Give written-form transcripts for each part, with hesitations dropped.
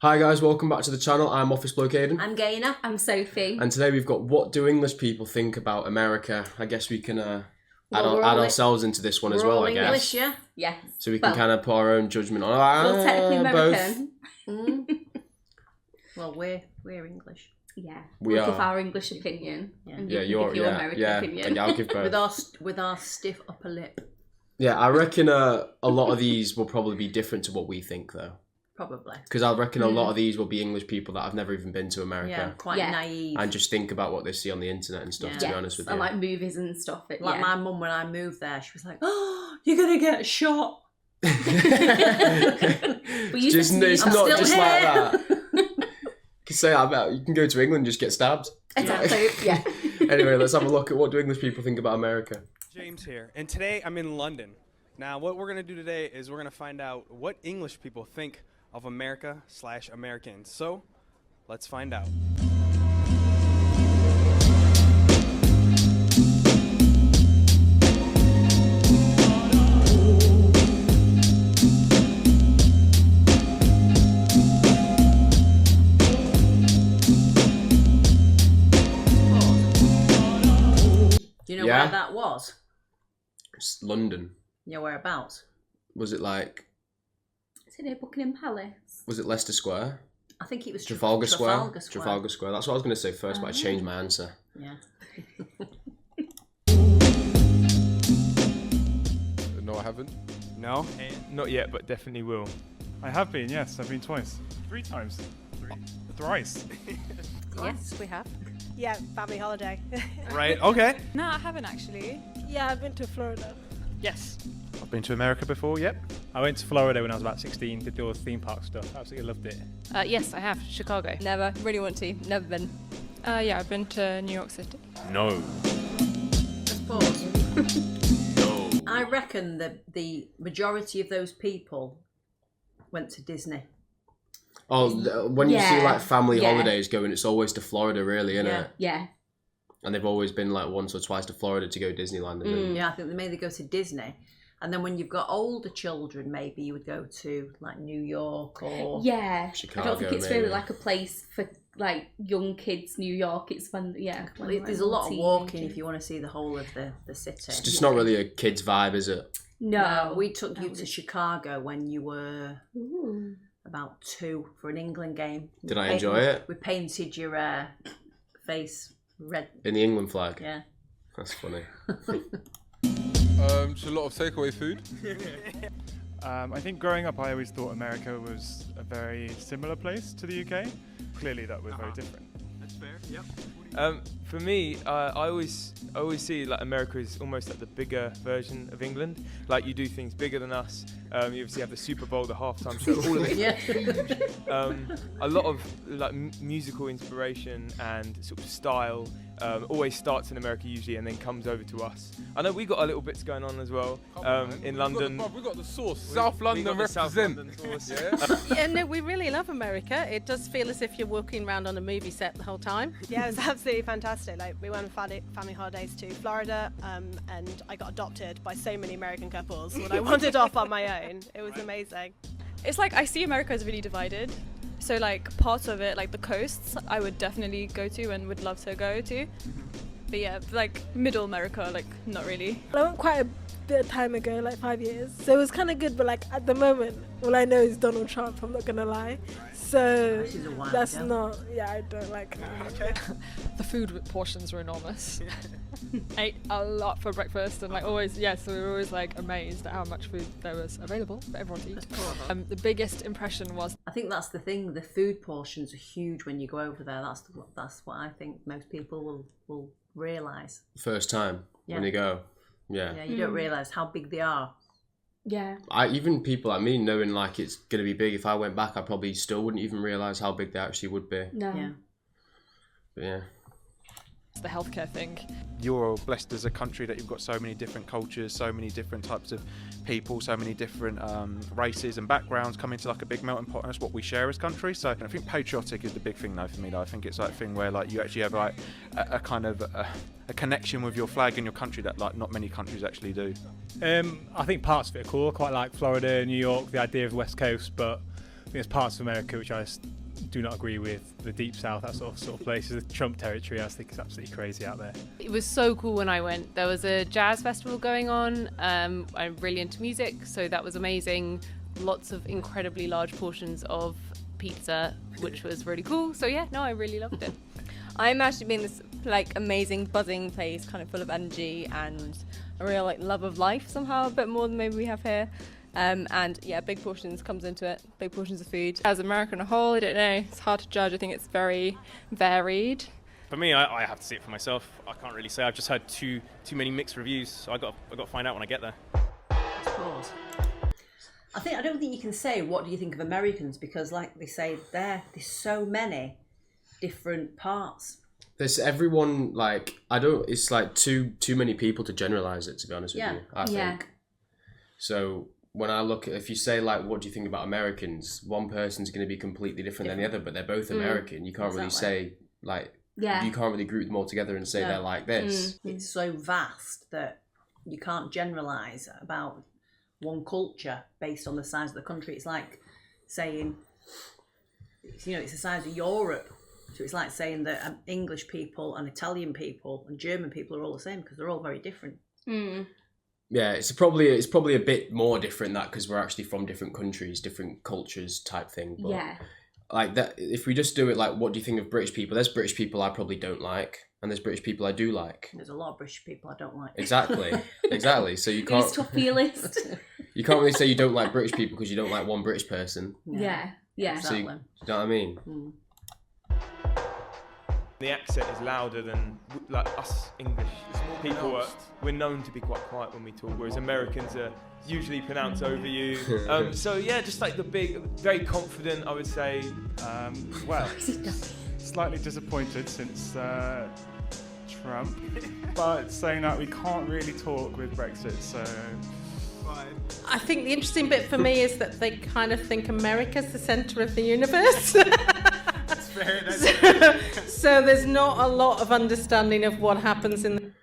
Hi guys, welcome back to the channel. I'm Office Bloke Aidan. I'm Gaynor. I'm Sophie. And today we've got What Do English People Think About America? I guess we can add ourselves into this one as well, I guess. English, yeah? Yes. So we can kind of put our own judgment on Well, technically American. Well, we're English. Yeah. We we'll are. give our English opinion. Yeah. And Yeah, you can give your American opinion. Yeah, I'll give both. With our stiff upper lip. Yeah, I reckon a lot of these will probably be different to what we think, though. Probably. Because I reckon a lot of these will be English people that have never even been to America. Yeah, quite naive. And just think about what they see on the internet and stuff, to be honest with you. And like movies and stuff. Like my mum, when I moved there, she was like, "Oh, you're going to get shot." It's not just like that. You can say, I bet you can go to England and just get stabbed. Exactly, yeah. Anyway, let's have a look at what do English people think about America. James here, and today I'm in London. Now, what we're going to do today is we're going to find out what English people think of America/Americans. So, let's find out. Do you know where that was? It's London. Yeah, whereabouts? Was it like... Is it near Buckingham Palace? Was it Leicester Square? I think it was Trafalgar Square. Trafalgar Square. Trafalgar Square. That's what I was going to say first, but I changed my answer. Yeah. No, I haven't. No? Not yet, but definitely will. I have been, yes. I've been twice. 3 times. Thrice. Yes, we have. Yeah, family holiday. Right, okay. No, I haven't actually. Yeah, I've been to Florida. Yes. I've been to America before, yep. I went to Florida when I was about 16, did all the theme park stuff. Absolutely loved it. Yes, I have. Chicago. Never. Really want to. Never been. Yeah, I've been to New York City. No. Let's pause. No. I reckon that the majority of those people went to Disney. Oh, when you see like family holidays going, it's always to Florida, really, isn't it? Yeah. And they've always been like once or twice to Florida to go Disneyland. Yeah, I think they mainly go to Disney. And then when you've got older children, maybe you would go to like New York or Chicago. I don't think it's maybe. really like a place for like young kids. New York, it's fun. Yeah. Well, there's a lot of walking if you want to see the whole of the city. It's just not really a kid's vibe, is it? No. We took you to Chicago when you were about 2 for an England game. Did I enjoy it? We painted your face red. In the England flag? Yeah. That's funny. Just a lot of takeaway food. I think growing up, I always thought America was a very similar place to the UK. Clearly, that was very different. That's fair, yep. For me, I always see like America is almost like the bigger version of England. Like you do things bigger than us. You obviously have the Super Bowl, the halftime show, all of it. Yeah. Huge. A lot of like musical inspiration and sort of style always starts in America usually and then comes over to us. I know we got our little bits going on as well in London. We got the sauce. South London represent. Yeah, no, we really love America. It does feel as if you're walking around on a movie set the whole time. Yeah, it was absolutely fantastic. Like we went on family holidays to Florida, and I got adopted by so many American couples when I wandered off on my own. It was amazing. It's like I see America as really divided. So like parts of it, like the coasts, I would definitely go to and would love to go to. But yeah, like middle America, like not really. I went quite a bit of time ago, like 5 years. So it was kind of good, but like at the moment, all I know is Donald Trump, I'm not going to lie. So that's not, I don't like it. The food portions were enormous. Ate a lot for breakfast and like always, so we were always like amazed at how much food there was available for everyone to eat. The biggest impression was... I think that's the thing, the food portions are huge when you go over there. That's what I think most people will realise. First time when you go. Yeah, you don't realise how big they are. Yeah. Even people like me knowing like it's going to be big, if I went back I probably still wouldn't even realise how big they actually would be. No. Yeah. But yeah. It's the healthcare thing. You're blessed as a country that you've got so many different cultures, so many different types of people, so many different races and backgrounds come into like a big melting pot, and that's what we share as country. So I think patriotic is the big thing though for me. Though I think it's like a thing where like you actually have like a kind of a connection with your flag and your country that like not many countries actually do. I think parts of it are cool. I quite like Florida, New York, the idea of the West Coast, but there's parts of America which I do not agree with. The Deep South, that sort of places, the Trump territory, I think is absolutely crazy out there. It was so cool when I went. There was a jazz festival going on. I'm really into music, so that was amazing. Lots of incredibly large portions of pizza, which was really cool. So yeah, no, I really loved it. I imagined it being this like amazing buzzing place, kind of full of energy and a real like love of life somehow, a bit more than maybe we have here. And yeah, big portions comes into it, big portions of food. As America on a whole, I don't know, it's hard to judge. I think it's very varied. For me, I have to see it for myself. I can't really say. I've just heard too many mixed reviews, so I got to find out when I get there. Of course. I don't think you can say what do you think of Americans, because like they say there's so many different parts. There's everyone, like, it's like too many people to generalize it, to be honest with you, I think. So when I look at, if you say like, what do you think about Americans? One person's going to be completely different than the other, but they're both American. You can't really say like, you can't really group them all together and say they're like this. It's so vast that you can't generalize about one culture based on the size of the country. It's like saying, it's the size of Europe. So it's like saying that English people and Italian people and German people are all the same, because they're all very different. Yeah, it's probably a bit more different that because we're actually from different countries, different cultures type thing. But like that, if we just do it like, what do you think of British people? There's British people I probably don't like, and there's British people I do like. There's a lot of British people I don't like. Exactly. So you can't. Who's top of your list? You can't really say you don't like British people because you don't like one British person. Yeah. Exactly. So you know what I mean? The accent is louder than like us English people. We're known to be quite quiet when we talk, whereas Americans are usually pronounce over you. So yeah, just like the big, very confident, I would say. Well, slightly disappointed since Trump, but saying that, we can't really talk with Brexit, so. I think the interesting bit for me is that they kind of think America's the centre of the universe. That's fair. So there's not a lot of understanding of what happens in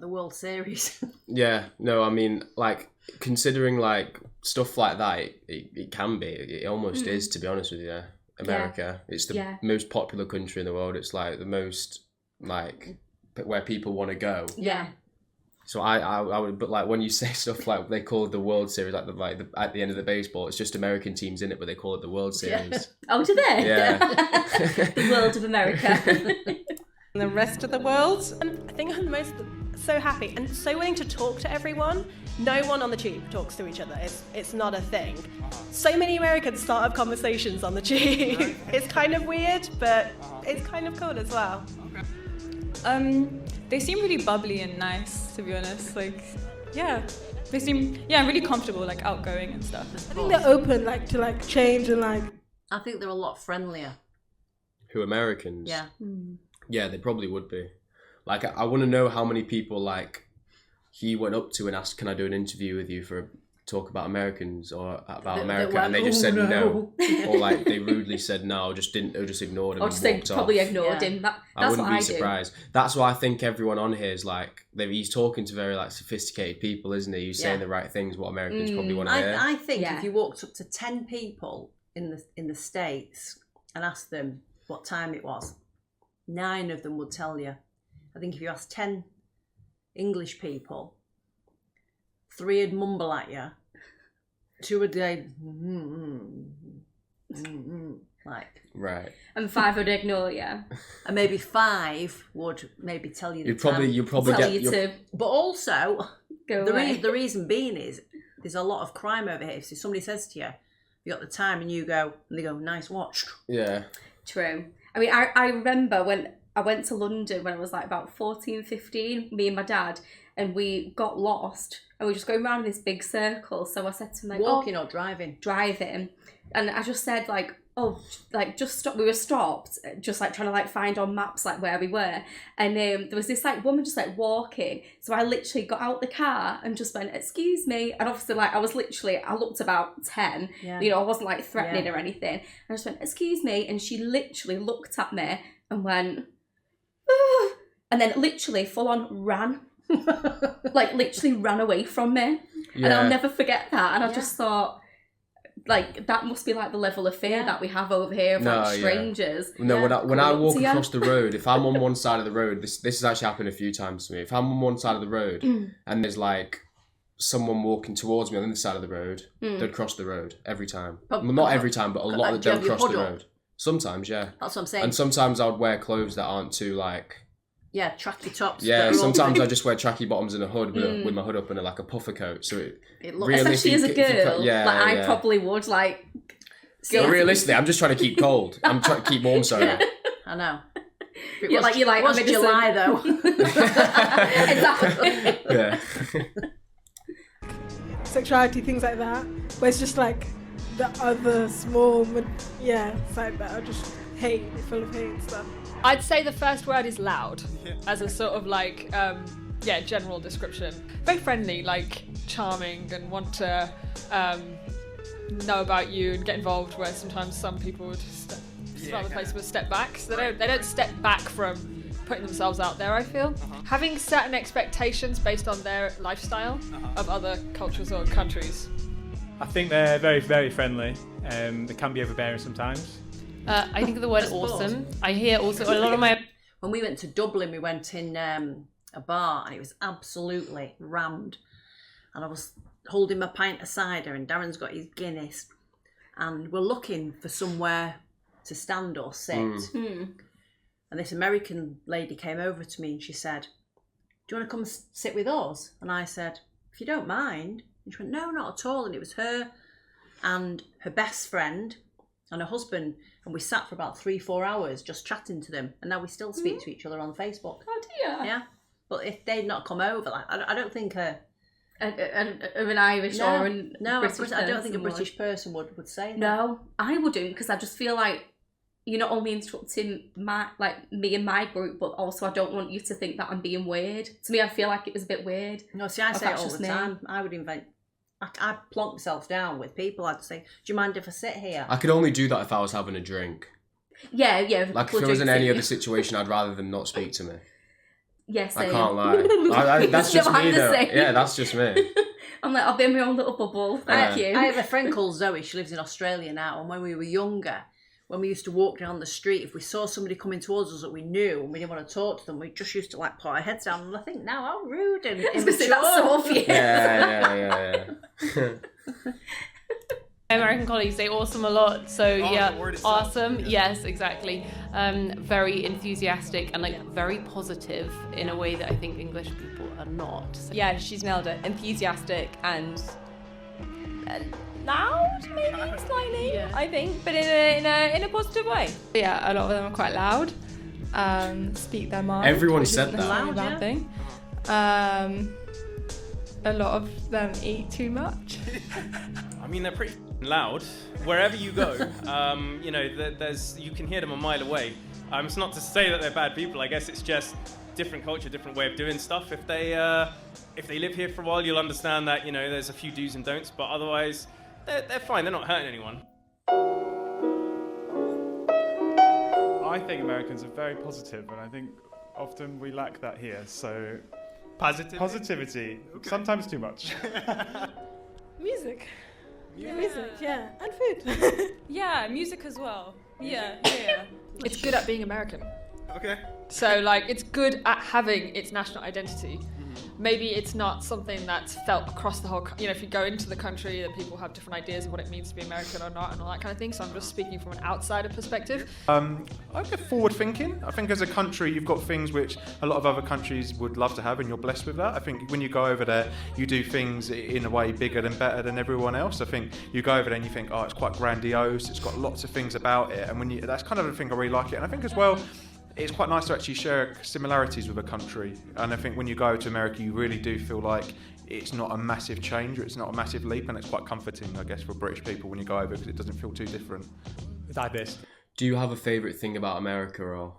the World Series. Yeah, no, I mean, like, considering like stuff like that, it can be. It almost is, to be honest with you. America, it's the most popular country in the world. It's like the most like where people want to go. Yeah. So I would, but like when you say stuff like they call it the World Series, at the end of the baseball, it's just American teams in it, but they call it the World Series. Yeah. Oh, do they? Yeah. The world of America. And the rest of the world. I think I'm so happy and so willing to talk to everyone. No one on the tube talks to each other. It's not a thing. So many Americans start up conversations on the tube. It's kind of weird, but it's kind of cool as well. They seem really bubbly and nice, to be honest. Like, yeah, they seem really comfortable, like outgoing and stuff. I think they're open, like to like change and like. I think they're a lot friendlier. Who, Americans? Yeah. Yeah, they probably would be. Like, I want to know how many people like he went up to and asked, "Can I do an interview with you for talk about Americans or about America?" And they just said no, or like they rudely said no, or just ignored him. Or just they probably ignored him. I wouldn't be surprised. That's why I think everyone on here is like he's talking to very like sophisticated people, isn't he? He's saying the right things, what Americans probably want to hear. I think if you walked up to 10 people in the States and asked them what time it was, 9 of them would tell you. I think if you asked 10 English people, 3 would mumble at you. 2 would go, like. Right. And 5 would ignore you. And maybe 5 would maybe tell you. You'd probably tell you to. But also, go the reason being is there's a lot of crime over here. So somebody says to you, "You got the time?" and you go, and they go, "Nice watch." Yeah. True. I mean, I remember when I went to London when I was like about 14, 15, me and my dad, and we got lost and we were just going around in this big circle. So I said to him, like, walking or driving? Driving. And I just said, like, just stop. We were stopped, just like trying to like find on maps like where we were. And there was this like woman just like walking. So I literally got out the car and just went, "Excuse me." And obviously like I looked about 10, I wasn't like threatening or anything. I just went, "Excuse me." And she literally looked at me and went, "Ah," and then literally full on ran. Like literally ran away from me. And I'll never forget that. And I just thought, like that must be like the level of fear that we have over here of like strangers. No, when I walk across the road, if I'm on one side of the road, this has actually happened a few times to me. If I'm on one side of the road and there's like someone walking towards me on the other side of the road, they'd cross the road every time. Well, not every time, but a lot of them cross the road. Sometimes, yeah. That's what I'm saying. And sometimes I would wear clothes that aren't too like... Yeah, tracky tops. Yeah, sometimes I just wear tracky bottoms and a hood with my hood up and like a puffer coat. So it looks... Especially as a girl, I probably would like... But realistically, I'm just trying to keep cold. I'm trying to keep warm, sorry. Yeah, I know. You're like, it was July though. Exactly. Yeah. Sexuality, things like that, but it's just like the other small side that I just hate, full of hate and stuff. I'd say the first word is loud, as a sort of like general description. Very friendly, like charming, and want to know about you and get involved, where sometimes some people would start the place with a step back, so they don't step back from putting themselves out there, I feel. Having certain expectations based on their lifestyle of other cultures or countries. I think they're very, very friendly. They can be overbearing sometimes. I think of the word awesome. I hear also a lot of my... When we went to Dublin, we went in a bar and it was absolutely rammed. And I was holding my pint of cider and Darren's got his Guinness. And we're looking for somewhere to stand or sit. And this American lady came over to me and she said, "Do you want to come sit with us?" And I said, "If you don't mind." And she went, "No, not at all." And it was her and her best friend and her husband. And we sat for about 3-4 hours just chatting to them. And now we still speak to each other on Facebook. Oh dear. Yeah. But if they'd not come over, like I don't think an Irish or an British I don't think a British person would say that. No, I wouldn't, because I just feel like you're not only instructing me and my group, but also I don't want you to think that I'm being weird. To me, I feel like it was a bit weird. No, see, I say it all the time. I would invent... I'd plonk myself down with people. I'd say, "Do you mind if I sit here?" I could only do that if I was having a drink. Yeah. Like if it was in any other situation, I'd rather them not speak to me. Yes, I can't lie. That's just me though. Yeah, that's just me. I'm like, I'll be in my own little bubble. Thank you. I have a friend called Zoe. She lives in Australia now. And when we were younger, when we used to walk down the street, if we saw somebody coming towards us that we knew and we didn't want to talk to them, we just used to like put our heads down. And I think now how rude and immature. That's Sophie. Yeah. American colleagues say awesome a lot, so awesome, yes, exactly. Very enthusiastic and like very positive in a way that I think English people are not. So. Yeah, she's nailed it. Enthusiastic and loud, maybe slightly, I think, but in a positive way. Yeah, a lot of them are quite loud. Speak their mind. Everyone said that. Loud, bad thing. A lot of them eat too much. I mean, they're pretty loud wherever you go. You can hear them a mile away. It's not to say that they're bad people. I guess it's just different culture, different way of doing stuff. If they live here for a while, you'll understand that there's a few do's and don'ts. But otherwise, they're fine. They're not hurting anyone. I think Americans are very positive, and I think often we lack that here. So positivity. Okay. Sometimes too much. Music. Yeah, and food. Yeah, music as well. Yeah. It's good at being American. Okay. So, like, it's good at having its national identity. Maybe it's not something that's felt across the whole... if you go into the country, then people have different ideas of what it means to be American or not and all that kind of thing. So I'm just speaking from an outsider perspective. I get forward thinking. I think as a country, you've got things which a lot of other countries would love to have, and you're blessed with that. I think when you go over there, you do things in a way bigger and better than everyone else. I think you go over there and you think, oh, it's quite grandiose. It's got lots of things about it. And that's kind of the thing I really like it. And I think as well, it's quite nice to actually share similarities with a country. And I think when you go to America, you really do feel like it's not a massive change, or it's not a massive leap, and it's quite comforting, I guess, for British people when you go over, because it doesn't feel too different. Like this. Do you have a favourite thing about America, or?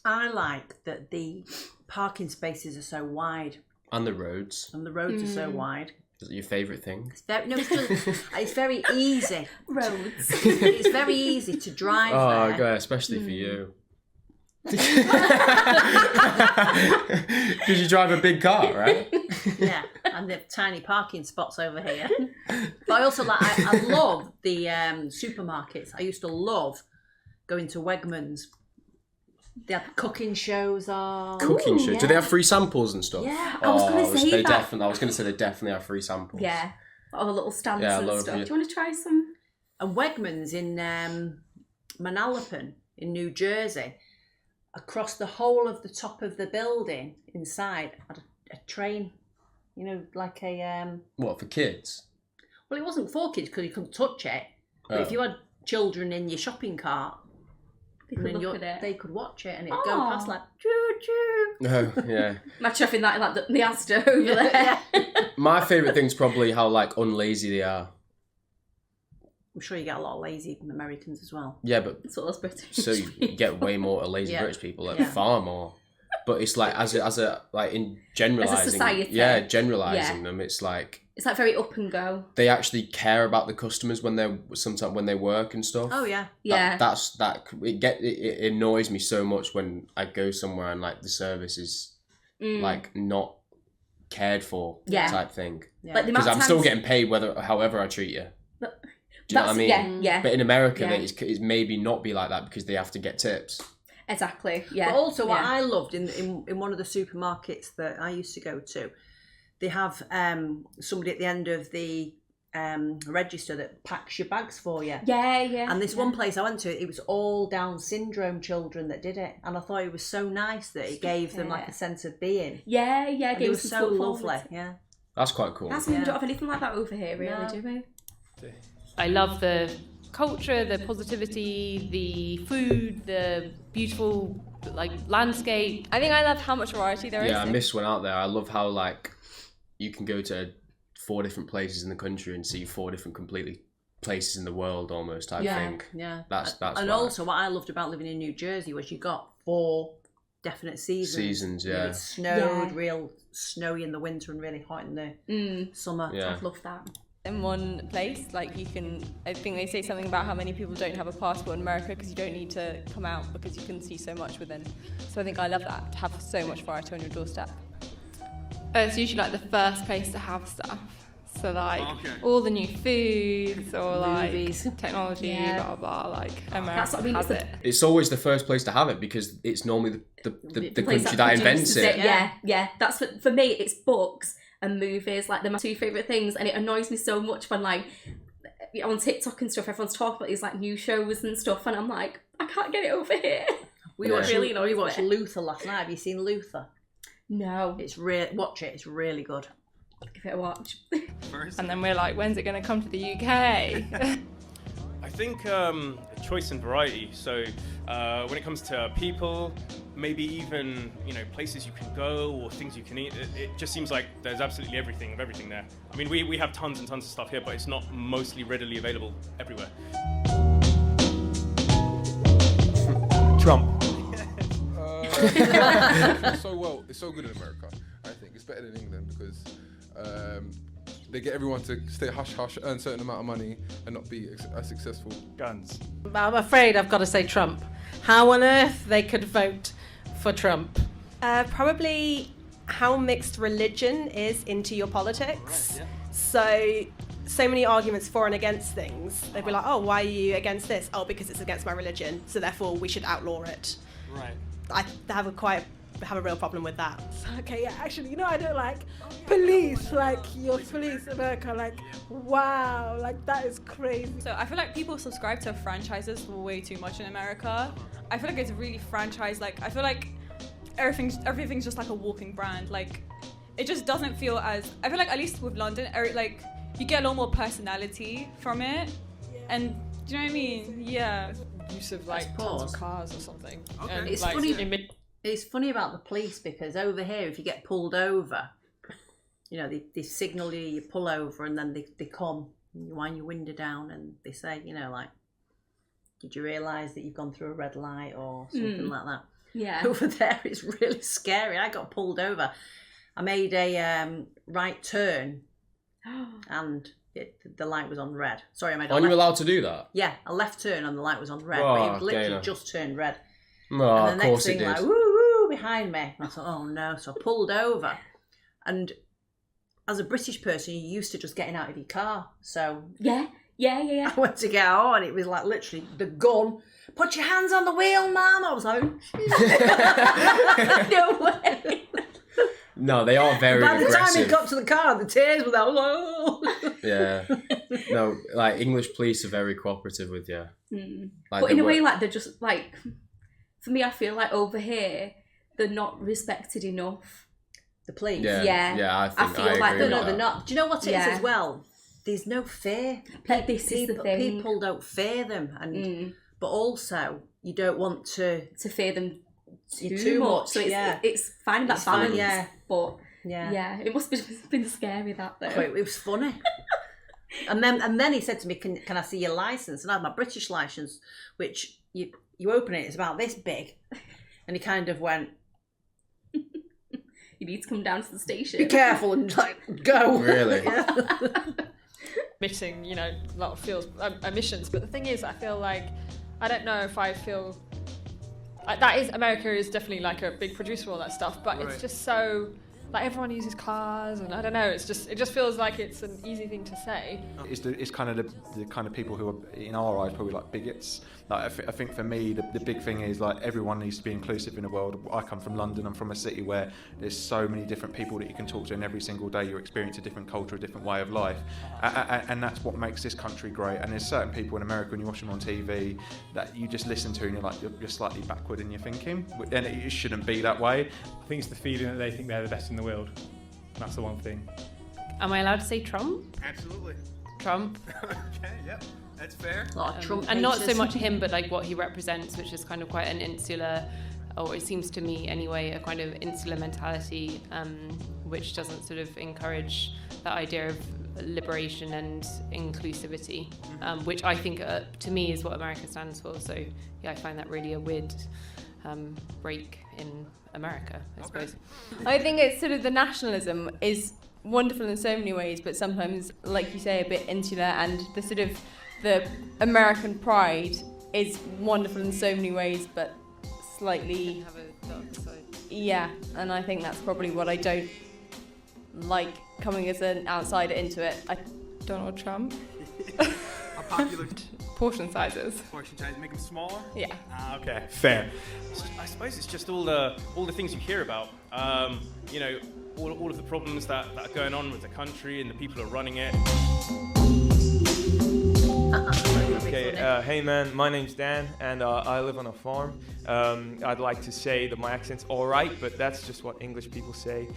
I like that the parking spaces are so wide. And the roads. And the roads are so wide. Is it your favourite thing? It's very easy. Roads. It's very easy to drive there. Oh, God, especially for you. Because you drive a big car, right? Yeah, and the tiny parking spots over here. But I also I love the supermarkets. I used to love going to Wegmans. They had cooking shows on. Cooking shows. Yeah. Do they have free samples and stuff? Yeah, I was going to say that. I was going to say they definitely have free samples. Yeah, all the little stands and stuff. Do you want to try some? And Wegmans in Manalapan in New Jersey, across the whole of the top of the building inside, had a train, you know, like a... What, for kids? Well, it wasn't for kids because you couldn't touch it. But if you had children in your shopping cart, they could watch it and it'd go past like, choo-choo. Oh, yeah. Imagine having that in like the Asda over there. My favourite thing's probably how like unlazy they are. I'm sure you get a lot of lazy Americans as well. Yeah, but that's what us British. So you get way more lazy British people, like far more. But it's like as a like in generalising, as a society. Yeah, generalising them. It's like very up and go. They actually care about the customers when they work and stuff. Oh yeah, It annoys me so much when I go somewhere and like the service is like not cared for type thing. Yeah. Because I'm still getting paid however I treat you. Do you know what I mean? Yeah. But in America, it's maybe not be like that because they have to get tips. Exactly. Yeah. But also, what I loved in one of the supermarkets that I used to go to, they have somebody at the end of the register that packs your bags for you. Yeah. And this one place I went to, it was all Down syndrome children that did it, and I thought it was so nice that it gave them like a sense of being. Yeah. And it was so lovely. Yeah. That's quite cool. We don't have anything like that over here, really, do we? I love the culture, the positivity, the food, the beautiful landscape. I think I love how much variety there is. Yeah, I missed one out there. I love how like you can go to 4 different places in the country and see 4 different completely places in the world almost type thing. Yeah. That's and also what I loved about living in New Jersey was you got 4 definite seasons. Yeah. It snowed, real snowy in the winter and really hot in the summer. Yeah. I've loved that. In one place, I think they say something about how many people don't have a passport in America because you don't need to come out because you can see so much within. So I think I love that, to have so much variety on your doorstep. It's usually like the first place to have stuff. So all the new foods or movies, technology, blah blah blah. America that's what I mean. has it. It's always the first place to have it because it's normally the country that invents it. Yeah. That's for me. It's books and movies, they're my 2 favourite things, and it annoys me so much when on TikTok and stuff everyone's talking about these new shows and stuff and I'm like, I can't get it over here. We watched Luther last night. Have you seen Luther? No. Watch it, it's really good. Give it a watch. And then we're like, when's it going to come to the UK? I think choice and variety. So when it comes to people, maybe even places you can go or things you can eat, it just seems like there's absolutely everything there. I mean, we have tons and tons of stuff here, but it's not mostly readily available everywhere. Trump. It's so good in America. I think it's better than England because they get everyone to stay hush hush, earn a certain amount of money, and not be as successful. Guns. I'm afraid I've got to say Trump. How on earth they could vote for Trump? Probably how mixed religion is into your politics. Right, so many arguments for and against things. They'd be like, oh, why are you against this? Oh, because it's against my religion, so therefore we should outlaw it. Right. I have a real problem with that. Okay, yeah, actually, I don't like police, your police America, wow, that is crazy. So I feel like people subscribe to franchises way too much in America. I feel like it's really franchised. I feel like everything's just like a walking brand. It just doesn't feel as, I feel like at least with London, you get a lot more personality from it. Yeah. And do you know what I mean? Yeah. Use of tons of cars or something. Okay. And it's funny. It's funny about the police because over here, if you get pulled over, they signal you pull over, and then they come and you wind your window down and they say, did you realise that you've gone through a red light or something like that? Yeah. Over there, it's really scary. I got pulled over. I made a right turn, and the light was on red. Sorry, I made. Aren't you allowed to do that? Yeah, a left turn and the light was on red. Oh, but it literally Gaynor. just turned red. Oh, and the next thing, woo woo behind me. And I thought, oh no! So I pulled over, and as a British person, you're used to just getting out of your car. So yeah. I went to get out and it was like literally the gun. Put your hands on the wheel, Mum. I was like, no way. No, they are very by the aggressive. time he got to the car, the tears were there. I was like, oh. Yeah. No, like English police are very cooperative with you. Like, but in a way, like they're just like, for me, I feel like over here they're not respected enough. The police. Yeah. I feel like they're not. Do you know what it is as well? There's no fear. This is the thing. People don't fear them, and but also you don't want to fear them too much. So it's finding that balance. But it must have been scary that though. It was funny. and then he said to me, "Can I see your license?" And I had my British license, which you open it, it's about this big, and he kind of went, "You need to come down to the station. Be careful and like go." Really? Emitting, a lot of fuels emissions. But the thing is, I feel like I don't know if I feel that is America is definitely like a big producer of all that stuff, but it's just so like everyone uses cars, and I don't know. It just feels like it's an easy thing to say. It's kind of the kind of people who are in our eyes probably like bigots. Like I think for me the big thing is like everyone needs to be inclusive in a world. I come from London. I'm from a city where there's so many different people that you can talk to, and every single day you experience a different culture, a different way of life, and that's what makes this country great. And there's certain people in America when you watch them on TV that you just listen to and you're like you're slightly backward in your thinking, and it shouldn't be that way. I think it's the feeling that they think they're the best in the world. That's the one thing. Am I allowed to say Trump? Absolutely. Trump. Okay, yep. That's fair. A lot of Trump and not so haters. much him, but like what he represents, which is kind of quite an insular, or it seems to me anyway, a kind of insular mentality, which doesn't sort of encourage that idea of liberation and inclusivity, which I think to me is what America stands for. So yeah, I find that really a weird break in America, I suppose. I think it's sort of the nationalism is wonderful in so many ways, but sometimes, like you say, a bit insular, and the sort of the American pride is wonderful in so many ways, but slightly have a dark side. Yeah, and I think that's probably what I don't like coming as an outsider into it. Donald Trump. A popular portion sizes. Portion sizes, make them smaller. Yeah. Okay, fair. I suppose it's just all the things you hear about. All of the problems that are going on with the country and the people who are running it. Okay, hey man, my name's Dan, and I live on a farm. I'd like to say that my accent's alright, but that's just what English people say.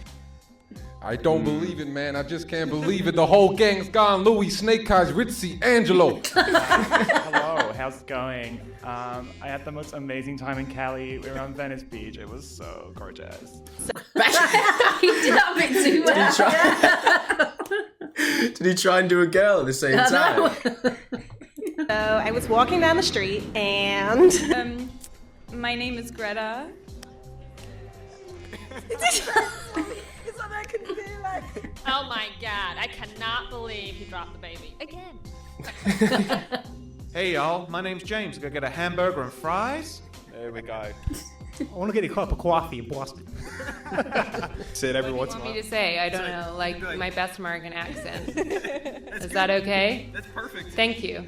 I don't believe it, man. I just can't believe it. The whole gang's gone. Louis, Snake Eyes, Ritzy, Angelo. Hello, how's it going? I had the most amazing time in Cali. We were on Venice Beach. It was so gorgeous. He did that a bit too well. Did he try and do a girl at the same time? So I was walking down the street and... my name is Greta. Oh my god, I cannot believe he dropped the baby again. Hey y'all, my name's James. Go get a hamburger and fries. There we go. I want to get a cup of coffee in Boston. Say it every What once do in you a while. want me to say? I don't know, like my best American accent. Is that okay? That's perfect. Thank you.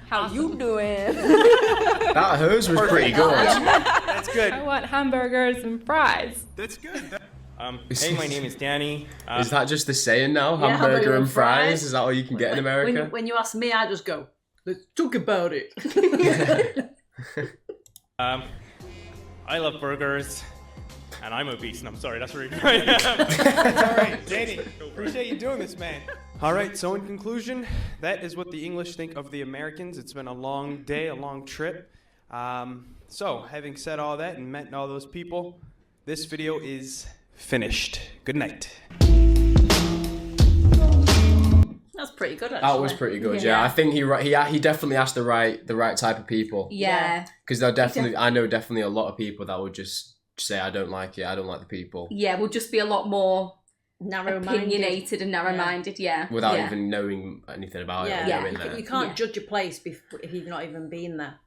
How you doing? That hers was pretty good. That's good. I want hamburgers and fries. That's good. Hey, my name is Danny. Is that just the saying now? Yeah, hamburger and fries? Is that all you can get in America? When you ask me, I just go, let's talk about it. I love burgers, and I'm obese, and I'm sorry, that's really who I am. That's all right, Danny. Appreciate you doing this, man. All right, so in conclusion, that is what the English think of the Americans. It's been a long day, a long trip. So, having said all that and met all those people, this video is finished. Good night. That's pretty good, actually. That was pretty good. Yeah, I think he definitely asked the right type of people. Yeah. Because I know definitely a lot of people that would just say I don't like it. I don't like the people. Yeah, we'll just be a lot more narrow-minded. opinionated and narrow-minded. Yeah. Without even knowing anything about it. Or You can't judge a place if you've not even been there.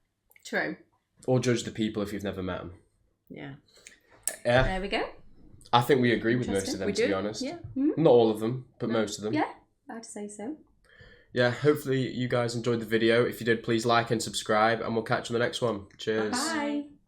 True. Or judge the people if you've never met them. Yeah. Yeah. There we go. I think we agree with most of them, to be honest. Yeah. Not all of them, but most of them. Yeah, I'd say so. Yeah, hopefully you guys enjoyed the video. If you did, please like and subscribe, and we'll catch you on the next one. Cheers. Bye.